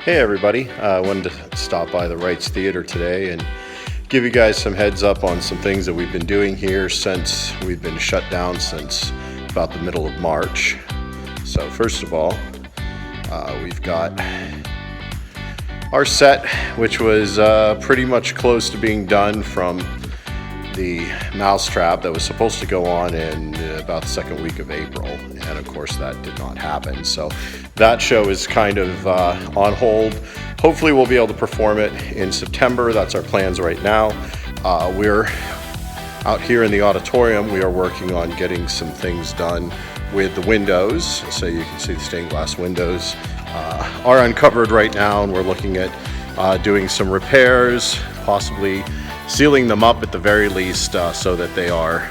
Hey everybody, I wanted to stop by the Reitz Theater today and give you guys some heads up on some things that we've been doing here since we've been shut down since about the middle of March. So first of all, we've got our set, which was pretty much close to being done from the mousetrap that was supposed to go on in about the second week of April, and of course that did not happen. So that show is kind of on hold. Hopefully we'll be able to perform it in September. That's our plans right now. We're out here in the auditorium. We are working on getting some things done with the windows. So you can see the stained glass windows are uncovered right now, and we're looking at doing some repairs, possibly sealing them up at the very least so that they are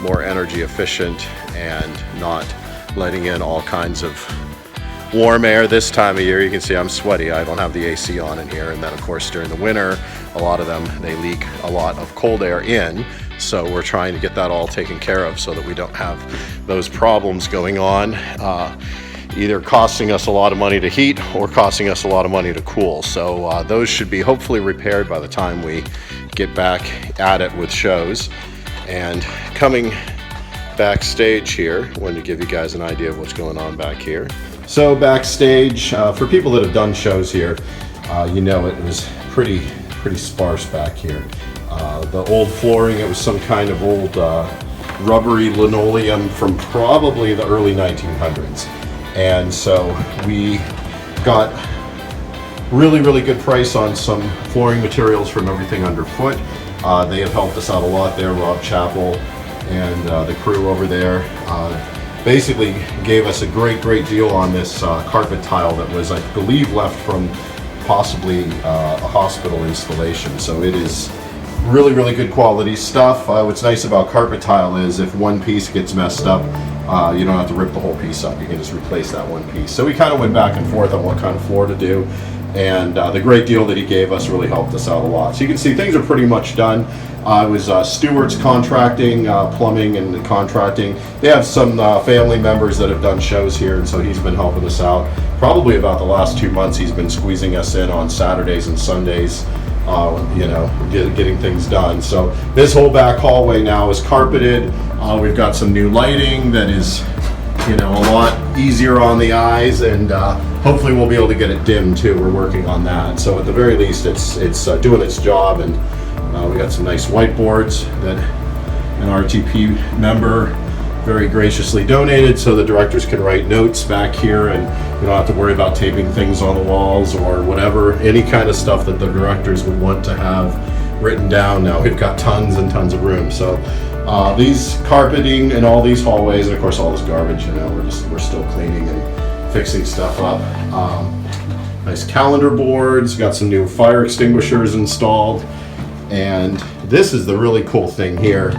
more energy efficient and not letting in all kinds of warm air this time of year. You can see I'm sweaty. I don't have the AC on in here. And then of course during the winter, a lot of them, they leak a lot of cold air in. So we're trying to get that all taken care of so that we don't have those problems going on, either costing us a lot of money to heat or costing us a lot of money to cool. So those should be hopefully repaired by the time we get back at it with shows. And coming backstage here, I wanted to give you guys an idea of what's going on back here. So backstage, for people that have done shows here, you know it was pretty sparse back here. The old flooring, it was some kind of old rubbery linoleum from probably the early 1900s. And so we got really good price on some flooring materials from Everything Underfoot. They have helped us out a lot there. Rob Chappell and the crew over there basically gave us a great deal on this carpet tile that was, I believe, left from possibly a hospital installation. So it is really good quality stuff. What's nice about carpet tile is if one piece gets messed up, you don't have to rip the whole piece up. You can just replace that one piece. So we kind of went back and forth on what kind of floor to do, and the great deal that he gave us really helped us out a lot. So you can see things are pretty much done. It was Stewart's Contracting, Plumbing and Contracting. They have some family members that have done shows here, and so he's been helping us out. Probably about the last 2 months he's been squeezing us in on Saturdays and Sundays, you know, getting things done. So this whole back hallway now is carpeted. We've got some new lighting that is, you know, a lot easier on the eyes, and hopefully we'll be able to get it dimmed too. We're working on that. So at the very least it's doing its job, and we got some nice whiteboards that an RTP member very graciously donated so the directors can write notes back here, and you don't have to worry about taping things on the walls or whatever, any kind of stuff that the directors would want to have written down. Now we've got tons and tons of room. So these carpeting and all these hallways, and of course all this garbage, you know, we're still cleaning and fixing stuff up. Nice calendar boards, got some new fire extinguishers installed, and this is the really cool thing here,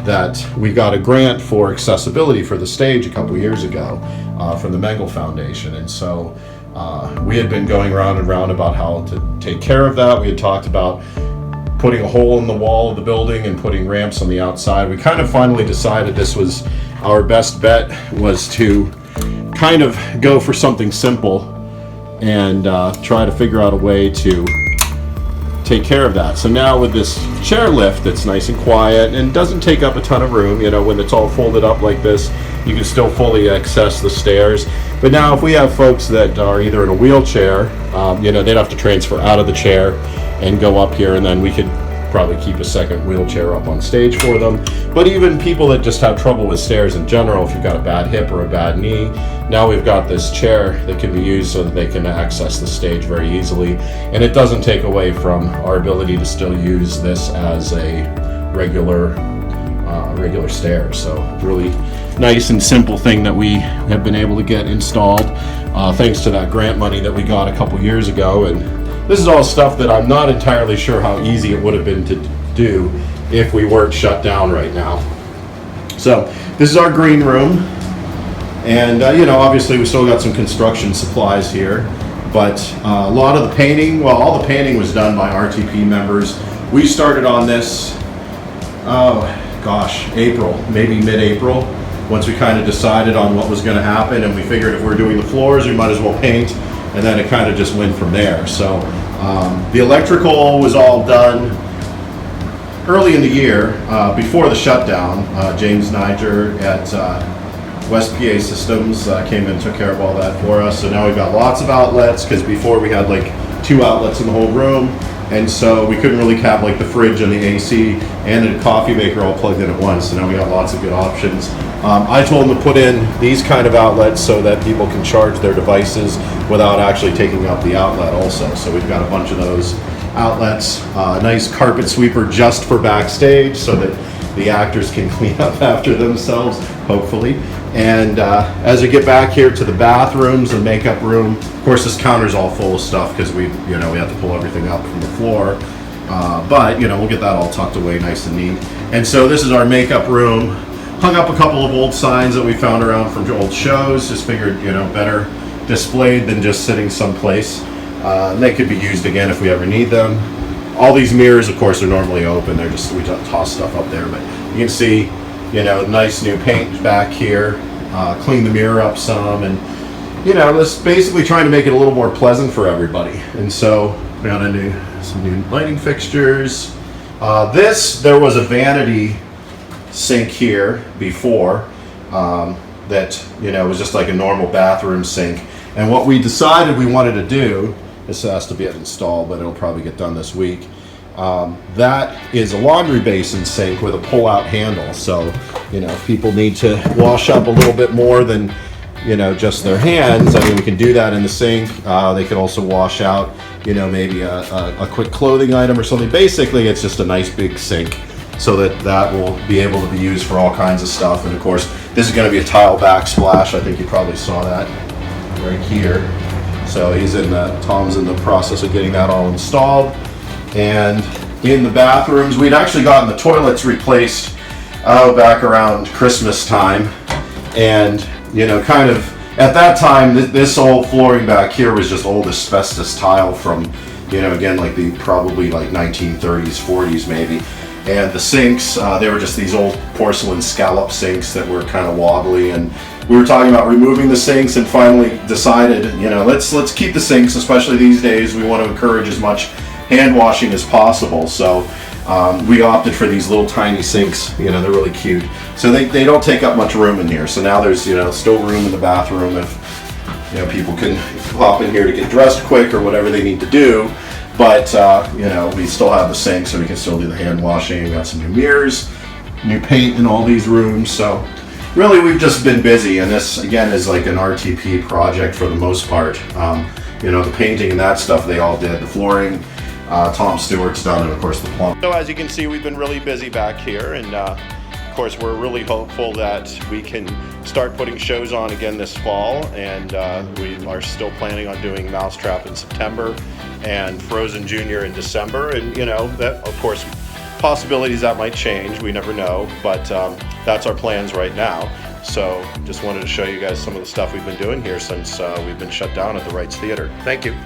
that we got a grant for accessibility for the stage a couple years ago from the Mengel Foundation. And so we had been going round and round about how to take care of that. We had talked about putting a hole in the wall of the building and putting ramps on the outside. We kind of finally decided this was our best bet, was to kind of go for something simple and try to figure out a way to take care of that. So now with this chair lift that's nice and quiet and doesn't take up a ton of room, you know, when it's all folded up like this, you can still fully access the stairs. But now if we have folks that are either in a wheelchair, you know, they'd have to transfer out of the chair and go up here, and then we could probably keep a second wheelchair up on stage for them. But even people that just have trouble with stairs in general, if you've got a bad hip or a bad knee, now we've got this chair that can be used so that they can access the stage very easily. And it doesn't take away from our ability to still use this as a regular stair. So really nice and simple thing that we have been able to get installed thanks to that grant money that we got a couple years ago. And this is all stuff that I'm not entirely sure how easy it would have been to do if we weren't shut down right now. So this is our green room, and you know, obviously we still got some construction supplies here, but a lot of the painting, well, all the painting was done by RTP members. We started on this, oh gosh, April, maybe mid-April, once we kind of decided on what was going to happen, and we figured if we're doing the floors, we might as well paint and then it kind of just went from there. So the electrical was all done early in the year, before the shutdown. James Niger at West PA Systems came in and took care of all that for us. So now we've got lots of outlets, because before we had like 2 outlets in the whole room, and so we couldn't really have like the fridge and the AC and the coffee maker all plugged in at once. So now we got lots of good options. I told them to put in these kind of outlets so that people can charge their devices without actually taking out the outlet also. So we've got a bunch of those outlets. A nice carpet sweeper just for backstage so that the actors can clean up after themselves, hopefully. And as we get back here to the bathrooms and makeup room, of course this counter's all full of stuff because we have to pull everything up from the floor. But we'll get that all tucked away nice and neat. And so this is our makeup room. Hung up a couple of old signs that we found around from old shows. Just figured, better displayed than just sitting someplace. They could be used again if we ever need them. All these mirrors, of course, are normally open. They're just, we toss stuff up there, but you can see, nice new paint back here. Clean the mirror up some, and just basically trying to make it a little more pleasant for everybody. And so we got some new lighting fixtures. There was a vanity sink here before that was just like a normal bathroom sink. And what we decided we wanted to do, this has to be installed, but it'll probably get done this week. That is a laundry basin sink with a pull-out handle. So, if people need to wash up a little bit more than, just their hands, I mean, we can do that in the sink. They can also wash out, maybe a quick clothing item or something. Basically, it's just a nice big sink so that will be able to be used for all kinds of stuff. And of course, this is going to be a tile backsplash. I think you probably saw that right here. So Tom's in the process of getting that all installed. And in the bathrooms, we'd actually gotten the toilets replaced back around Christmas time. And, kind of at that time, this old flooring back here was just old asbestos tile from, again, like probably like 1930s, 40s maybe. And the sinks, they were just these old porcelain scallop sinks that were kind of wobbly. And we were talking about removing the sinks, and finally decided, let's keep the sinks, especially these days. We want to encourage as much hand washing as possible. So we opted for these little tiny sinks. They're really cute. So they don't take up much room in here. So now there's still room in the bathroom if people can hop in here to get dressed quick or whatever they need to do. But we still have the sink, so we can still do the hand washing. We got some new mirrors, new paint in all these rooms. So really, we've just been busy, and this again is like an RTP project for the most part. The painting and that stuff they all did. The flooring, Tom Stewart's done, and of course the plumbing. So as you can see, we've been really busy back here, and of course we're really hopeful that we can start putting shows on again this fall. And we are still planning on doing Mousetrap in September and Frozen Junior in December. And that, of course, possibilities that might change. We never know, but that's our plans right now. So just wanted to show you guys some of the stuff we've been doing here since we've been shut down at the Reitz Theater. Thank you.